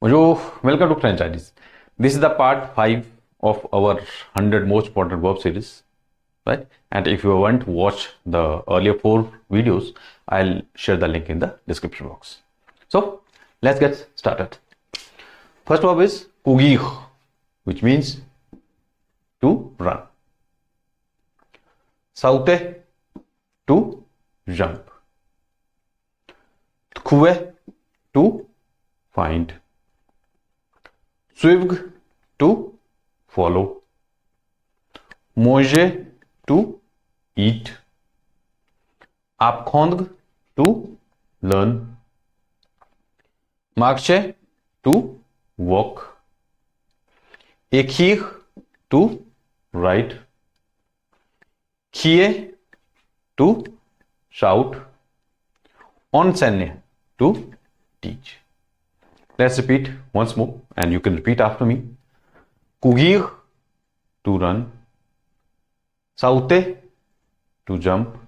Bonjour, welcome to French Diaries. This is the part 5 of our 100 most important verb series, right? And if you want to watch the earlier 4 videos, I'll share the link in the description box. So, let's get started. First verb is courir, which means to run. Sauter, to jump. Trouver, to find. Suivre, to follow. Manger, to eat. Apprendre, to learn. Marcher, to walk. Écrire, to write. Crier, to shout. Enseigner, to teach. Let's repeat once more, and you can repeat after me. Courir, to run. Sauter, to jump.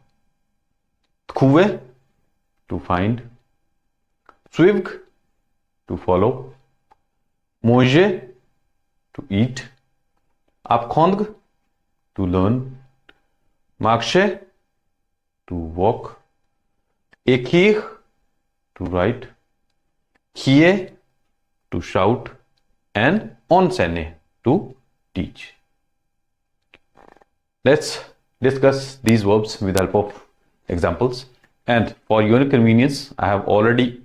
Trouver, to find. Suivre, to follow. Manger, to eat. Apprendre, to learn. Marcher, to walk. Écrire, to write. Crier, to shout, and enseigner, to teach. Let's discuss these verbs with the help of examples. And for your convenience, I have already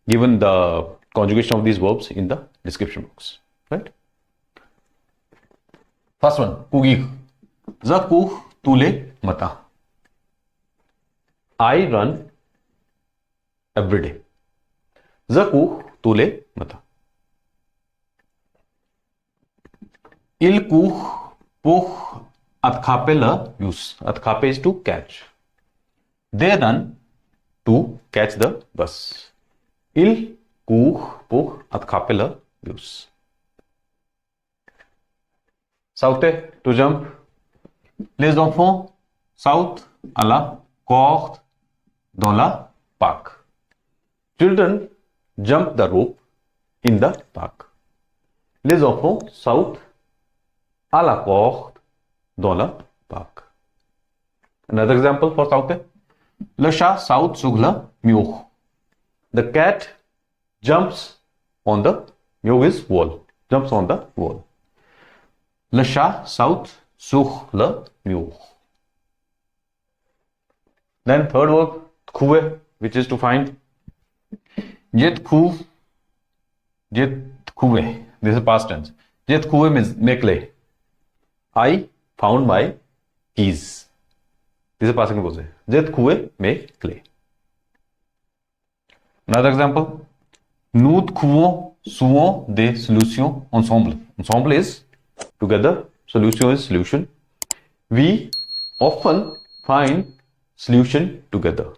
given the conjugation of these verbs in the description box. Right? First one, courir. Je cours tous les matins. I run every day. Je cours tous les matins. Il court pour attraper le bus. Attraper is to catch. They run to catch the bus. Il court pour attraper le bus. Sauter, to jump. Les enfants sautent à la corde dans la parc. Children jump the rope in the park. Les enfants sautent à la corde dans le parc. Another example for sauter. Le chat saute sur le mur. The cat jumps on the mur is wall. Jumps on the wall. Le chat saute sur le mur. Then third verb, trouver, which is to find. J'ai trouvé. This is past tense. J'ai trouvé mes clés. I found my keys. This is past tense. J'ai trouvé mes clés. Another example. Nous trouvons souvent des solutions ensemble. Ensemble is together. Solution is solution. We often find solution together.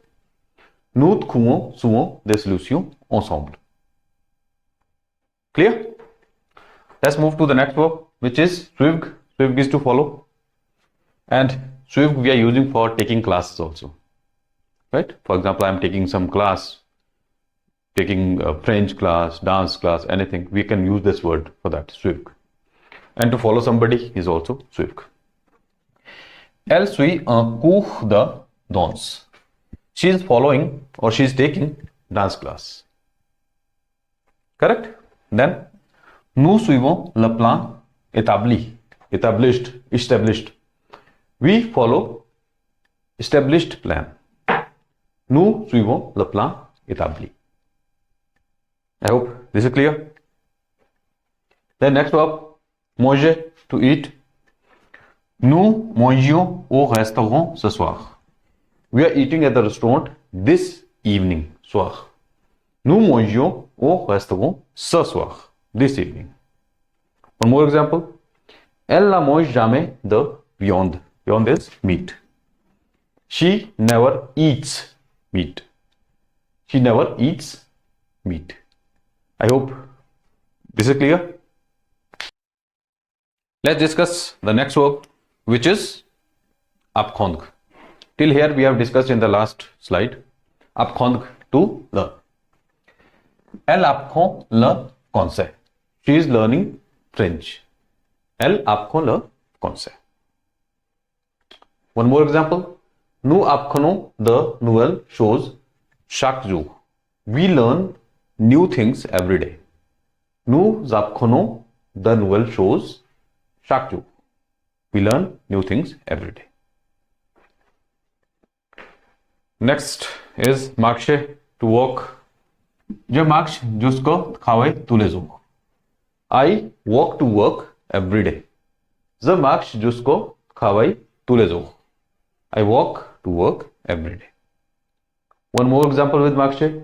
Nous trouvons souvent des solutions ensemble. Clear? Let's move to the next verb, which is suivre. Suivre is to follow. And suivre we are using for taking classes also. Right? For example, I am taking some class, taking a French class, dance class, anything. We can use this word for that, suivre. And to follow somebody is also suivre. Elle suit un cours de danse. She is following or she is taking dance class. Correct? Then, nous suivons le plan établi. Established. We follow established plan. Nous suivons le plan établi. I hope this is clear. Then next verb, manger, to eat. Nous mangions au restaurant ce soir. We are eating at the restaurant this evening, soir. Nous mangions au restaurant ce soir, this evening. One more example. Elle ne mange jamais de viande. Viande is meat. She never eats meat. She never eats meat. I hope this is clear. Let's discuss the next verb, which is apprendre. Till here we have discussed in the last slide. Apprendre, to learn. Elle apprend le français. She is learning French. Elle apprend le français. One more example. Nous apprenons de nouvelles choses chaque jour. We learn new things every day. Nous apprenons de nouvelles choses chaque jour. We learn new things every day. Next is marcher, to walk. Je marche jusqu'au travail tous les jours. I walk to work every day. Je marche jusqu'au travail tous les jours. I walk to work every day. One more example with marcher.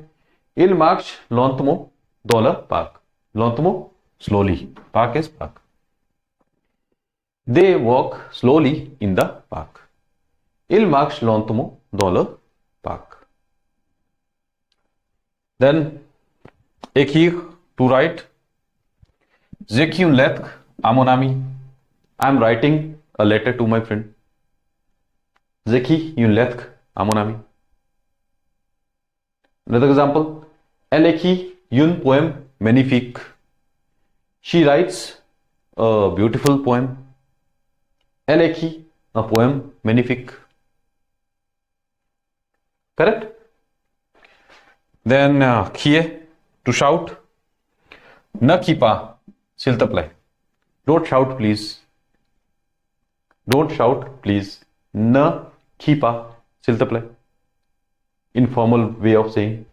Il marche lentement dans le parc. Lentement, slowly. Park is park. They walk slowly in the park. Il marche lentement dans le parc. Then, écrire, to write. J'écris une lettre à mon ami. I'm writing a letter to my friend. J'écris une lettre à mon ami. Another example. Elle écrit une poème magnifique. She writes a beautiful poem. Elle écrit un poème magnifique. Correct? Then, crier, to shout. Ne crie pas, s'il te plaît. Don't shout, please. Don't shout, please. Ne crie pas, s'il te plaît. Informal way of saying.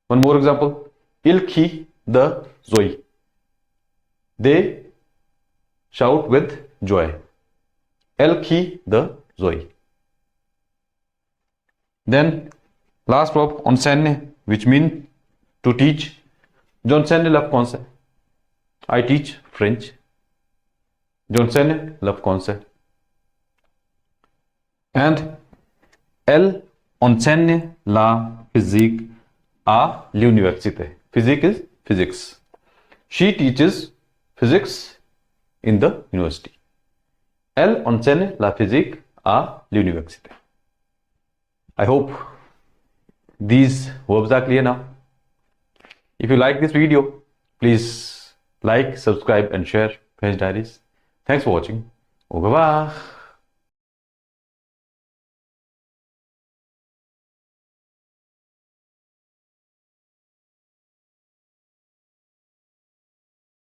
One more example. Il crie de joie. They shout with joy. Elle crie de joie. Then, last verb, enseigner, which means to teach. J'enseigne le français. I teach French. J'enseigne le français. And elle enseigne la physique à l'université. Physique is physics. She teaches physics in the university. Elle enseigne la physique à l'université. I hope these verbs are clear now. If you like this video, please like, subscribe and share French Diaries. Thanks for watching. Au revoir.